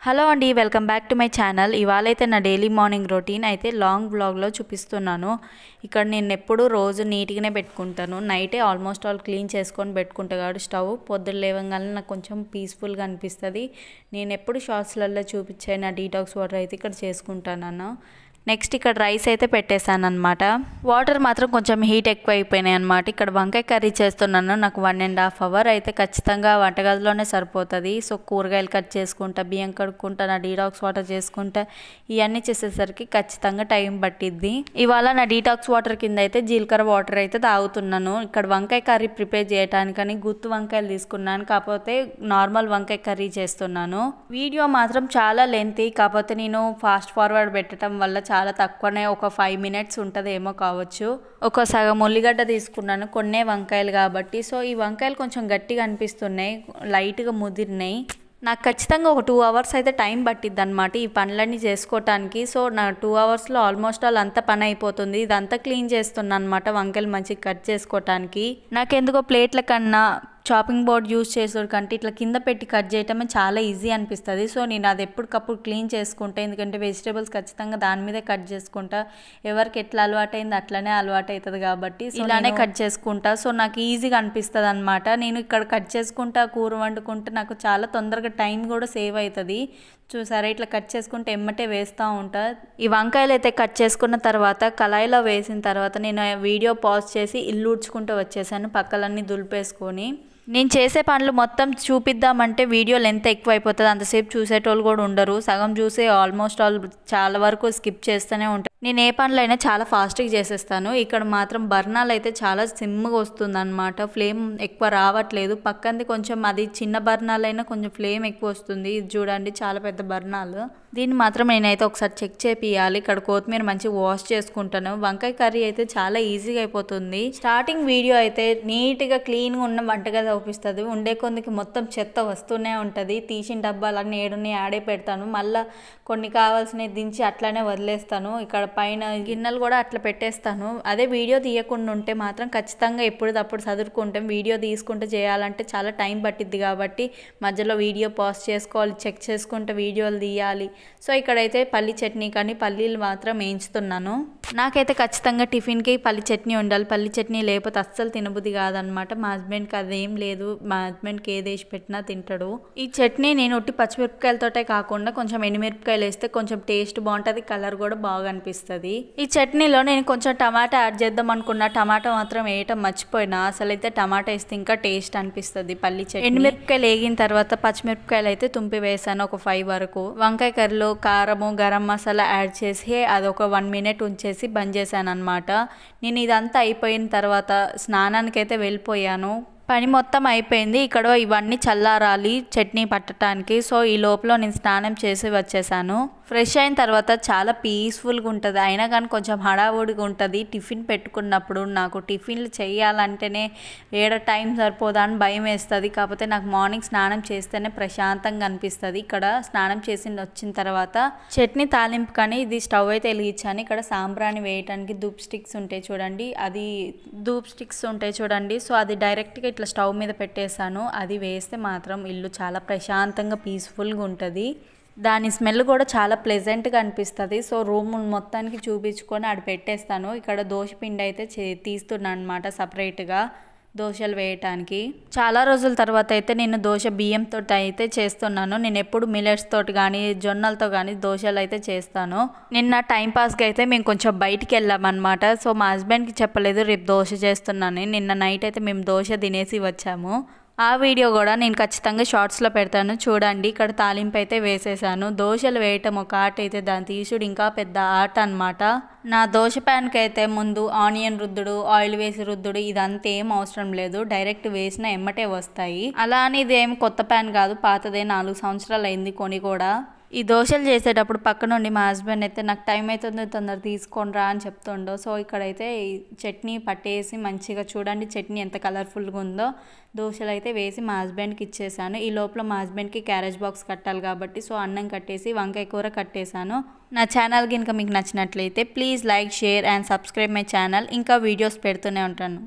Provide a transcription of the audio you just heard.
Hello అండి, welcome back to my channel. ఇవాళ అయితే నా డైలీ మార్నింగ్ రొటీన్ అయితే లాంగ్ బ్లాగ్లో చూపిస్తున్నాను. ఇక్కడ నేను ఎప్పుడు రోజు నీట్గానే పెట్టుకుంటాను. నైటే ఆల్మోస్ట్ ఆల్ క్లీన్ చేసుకొని పెట్టుకుంటా కాబట్టి స్టవ్ పొద్దున్న లేవగానే నాకు కొంచెం పీస్ఫుల్గా అనిపిస్తుంది. నేను ఎప్పుడు షార్ట్స్లలో చూపించే నా డీటాక్స్ వాటర్ అయితే ఇక్కడ చేసుకుంటాను. నెక్స్ట్ ఇక్కడ రైస్ అయితే పెట్టేశాను అనమాట. వాటర్ మాత్రం కొంచెం హీట్ ఎక్కువ అయిపోయినాయి అనమాట. ఇక్కడ వంకాయ కర్రీ చేస్తున్నాను. నాకు 1.5 hour అయితే ఖచ్చితంగా వంటగదిలోనే సరిపోతుంది. సో కూరగాయలు కట్ చేసుకుంటా, బియ్యం కడుక్కుంటా, నా డీటాక్స్ వాటర్ చేసుకుంటా, ఇవన్నీ చేసేసరికి ఖచ్చితంగా టైం పట్టిద్ది. ఇవాళ నా డీటాక్స్ వాటర్ కింద అయితే జీలకర్ర వాటర్ అయితే తాగుతున్నాను. ఇక్కడ వంకాయ కర్రీ ప్రిపేర్ చేయడానికని గుత్తు వంకాయలు తీసుకున్నాను, కాకపోతే నార్మల్ వంకాయ కర్రీ చేస్తున్నాను. వీడియో మాత్రం చాలా లెంతీ, కాకపోతే నేను ఫాస్ట్ ఫార్వర్డ్ పెట్టడం వల్ల చాలా తక్కువనే, ఒక 5 minutes ఉంటుందేమో కావచ్చు. ఒక సగం ఉల్లిగడ్డ తీసుకున్నాను, కొన్నే వంకాయలు కాబట్టి. సో ఈ వంకాయలు కొంచెం గట్టిగా అనిపిస్తున్నాయి, లైట్గా ముదిరినాయి. నాకు ఖచ్చితంగా ఒక 2 hours అయితే టైం పట్టిద్ది అనమాట ఈ పనులన్నీ చేసుకోవటానికి. సో నా 2 hours ఆల్మోస్ట్ ఆల్ అంతా పని అయిపోతుంది. ఇదంతా క్లీన్ చేస్తున్నాను అనమాట వంకాయలు మంచిగా కట్ చేసుకోవటానికి. నాకెందుకో ప్లేట్ల కన్నా చాపింగ్ బోర్డ్ యూజ్ చేసేకంటే ఇట్లా కింద పెట్టి కట్ చేయటమే చాలా ఈజీ అనిపిస్తుంది. సో నేను అది ఎప్పటికప్పుడు క్లీన్ చేసుకుంటా, ఎందుకంటే వెజిటేబుల్స్ ఖచ్చితంగా దాని మీదే కట్ చేసుకుంటా. ఎవరికి ఎట్లా అలవాటు అయింది అట్లనే అలవాటు అవుతుంది కాబట్టి ఇలానే కట్ చేసుకుంటా. సో నాకు ఈజీగా అనిపిస్తుంది అనమాట. నేను ఇక్కడ కట్ చేసుకుంటా, కూర వండుకుంటే నాకు చాలా తొందరగా టైం కూడా సేవ్ అవుతుంది. చూసారా, ఇట్లా కట్ చేసుకుంటే ఎమ్మటే వేస్తూ ఉంటా. ఈ వంకాయలు అయితే కట్ చేసుకున్న తర్వాత కళాయిలో వేసిన తర్వాత నేను వీడియో పాజ్ చేసి ఇల్లు ఊడ్చుకుంటూ వచ్చేసాను, పక్కలన్నీ దులిపేసుకొని. నేను చేసే పనులు మొత్తం చూపిద్దామంటే వీడియో లెంత్ ఎక్కువ అయిపోతుంది, అంతసేపు చూసేటోళ్ళు కూడా ఉండరు. సగం చూసే ఆల్మోస్ట్ ఆల్ చాలా వరకు స్కిప్ చేస్తూనే ఉంటాను. నేను ఏ పనులైనా చాలా ఫాస్ట్గా చేసేస్తాను. ఇక్కడ మాత్రం బర్నాలు అయితే చాలా సిమ్గా వస్తుంది అనమాట, ఫ్లేమ్ ఎక్కువ రావట్లేదు. పక్కంది కొంచెం అది చిన్న బర్నాలైనా కొంచెం ఫ్లేమ్ ఎక్కువ వస్తుంది. ఇది చూడండి, చాలా పెద్ద బర్నాలు. దీన్ని మాత్రం నేనైతే ఒకసారి చెక్ చేపియాలి. ఇక్కడ కొత్తిమీర మంచిగా వాష్ చేసుకుంటాను. వంకాయ కర్రీ అయితే చాలా ఈజీగా అయిపోతుంది. స్టార్టింగ్ వీడియో అయితే నీట్గా క్లీన్గా ఉన్న వంటగది అవుపిస్తుంది, ఉండే కొందికి మొత్తం చెత్త వస్తూనే ఉంటుంది. తీసిన డబ్బాలన్నీ ఏడుని ఆడే పెడతాను, మళ్ళీ కొన్ని కావాల్సినవి దించి అట్లానే వదిలేస్తాను. ఇక్కడ పైన గిన్నెలు కూడా అట్లా పెట్టేస్తాను. అదే వీడియో తీయకుండా ఉంటే మాత్రం ఖచ్చితంగా ఎప్పుడప్పుడు చదువుకుంటాం. వీడియో తీసుకుంటూ చేయాలంటే చాలా టైం పట్టిద్ది కాబట్టి మధ్యలో వీడియో పాజ్ చేసుకోవాలి, చెక్ చేసుకుంటూ వీడియోలు తీయాలి. సో ఇక్కడైతే పల్లి చట్నీ కానీ పల్లీలు మాత్రం వేయించుతున్నాను. నాకైతే ఖచ్చితంగా టిఫిన్కి పల్లి చట్నీ ఉండాలి. పల్లి చట్నీ లేకపోతే అస్సలు తినబుద్ధి కాదనమాట. మా హస్బెండ్కి అదేం లేదు, మా హస్బెండ్కి ఏది వేసి పెట్టినా తింటాడు. ఈ చట్నీ నేను ఒట్టి పచ్చిమిరపకాయలతోటే కాకుండా కొంచెం ఎండుమిరపకాయలు వేస్తే కొంచెం టేస్ట్ బాగుంటుంది, కలర్ కూడా బాగా అనిపిస్తుంది. ఈ చట్నీలో నేను కొంచెం టమాటా యాడ్ చేద్దాం అనుకున్నా, టమాటా మాత్రం వేయటం మర్చిపోయినా. అసలు అయితే టమాటా వేస్తే ఇంకా టేస్ట్ అనిపిస్తుంది పల్లి చట్నీ. ఎండుమిరపకాయలు వేగిన తర్వాత పచ్చిమిరపకాయలు అయితే తుంపి వేసాను, ఒక 5 వరకు. వంకాయ కర్రీలో కారము, గరం మసాలా యాడ్ చేసి అది ఒక 1 minute ఉంచేసి బంద్ చేశాను అనమాట. నేను ఇదంతా అయిపోయిన తర్వాత స్నానానికి అయితే వెళ్ళిపోయాను. పని మొత్తం అయిపోయింది. ఇక్కడ ఇవన్నీ చల్లారాలి చట్నీ పట్టడానికి. సో ఈ లోపల నేను స్నానం చేసి వచ్చేసాను. ఫ్రెష్ అయిన తర్వాత చాలా పీస్ఫుల్గా ఉంటుంది, అయినా కానీ కొంచెం హడావుడిగా ఉంటుంది. టిఫిన్ పెట్టుకున్నప్పుడు నాకు టిఫిన్లు చేయాలంటేనే టైం సరిపోదా అని భయం వేస్తుంది. కాకపోతే నాకు మార్నింగ్ స్నానం చేస్తేనే ప్రశాంతంగా అనిపిస్తుంది. ఇక్కడ స్నానం చేసి వచ్చిన తర్వాత చట్నీ తాలింపు కానీ ఇది స్టవ్ అయితే వెలిగించాను. ఇక్కడ సాంబ్రాణి వేయడానికి ధూప్ స్టిక్స్ ఉంటాయి చూడండి, సో అది డైరెక్ట్గా ఇట్లా స్టవ్ మీద పెట్టేశాను. అది వేస్తే మాత్రం ఇల్లు చాలా ప్రశాంతంగా పీస్ఫుల్గా ఉంటుంది. దాని స్మెల్ కూడా చాలా ప్లెజెంట్గా అనిపిస్తుంది. సో రూమ్ మొత్తానికి చూపించుకొని ఆడ పెట్టేస్తాను. ఇక్కడ దోశ పిండి అయితే తీస్తున్నాను అనమాట సపరేట్గా దోశలు వేయటానికి. చాలా రోజుల తర్వాత అయితే నేను దోశ బియ్యంతో అయితే చేస్తున్నాను. నేను ఎప్పుడు మిల్లెట్స్ తోటి కానీ జొన్నలతో కానీ దోశలు అయితే చేస్తాను. నిన్న టైంపాస్గా అయితే మేము కొంచెం బయటికి వెళ్ళామన్నమాట. సో మా హస్బెండ్కి చెప్పలేదు రేపు దోశ చేస్తున్నాను. నిన్న నైట్ అయితే మేము దోశ తినేసి వచ్చాము. ఆ వీడియో కూడా నేను ఖచ్చితంగా షార్ట్స్లో పెడతాను చూడండి. ఇక్కడ తాలింపు అయితే వేసేసాను. దోశలు వేయటం ఒక ఆట అయితే దాని తీసుడు ఇంకా పెద్ద ఆట అనమాట. నా దోశ ప్యాన్కి అయితే ముందు ఆనియన్ రుద్దుడు, ఆయిల్ వేసి రుద్దుడు ఇదంతా ఏం అవసరం లేదు, డైరెక్ట్ వేసిన ఎమ్మటే వస్తాయి. అలా అని ఇదేం కొత్త ప్యాన్ కాదు, పాతదే, 4 సంవత్సరాలు అయింది కొని కూడా. ఈ దోశలు చేసేటప్పుడు పక్క నుండి మా హస్బెండ్ అయితే నాకు టైం అవుతుంది తొందర తీసుకొనిరా అని చెప్తుండో. సో ఇక్కడైతే చట్నీ పట్టేసి మంచిగా చూడండి చట్నీ ఎంత కలర్ఫుల్గా ఉందో. దోశలు అయితే వేసి మా హస్బెండ్కి ఇచ్చేసాను. ఈ లోపల మా హస్బెండ్కి క్యారేజ్ బాక్స్ కట్టాలి కాబట్టి సో అన్నం కట్టేసి వంకాయ కూర కట్టేశాను. నా ఛానల్ కనుక మీకు నచ్చినట్లయితే please like, share and subscribe my channel. ఇంకా వీడియోస్ పెడుతూనే ఉంటాను.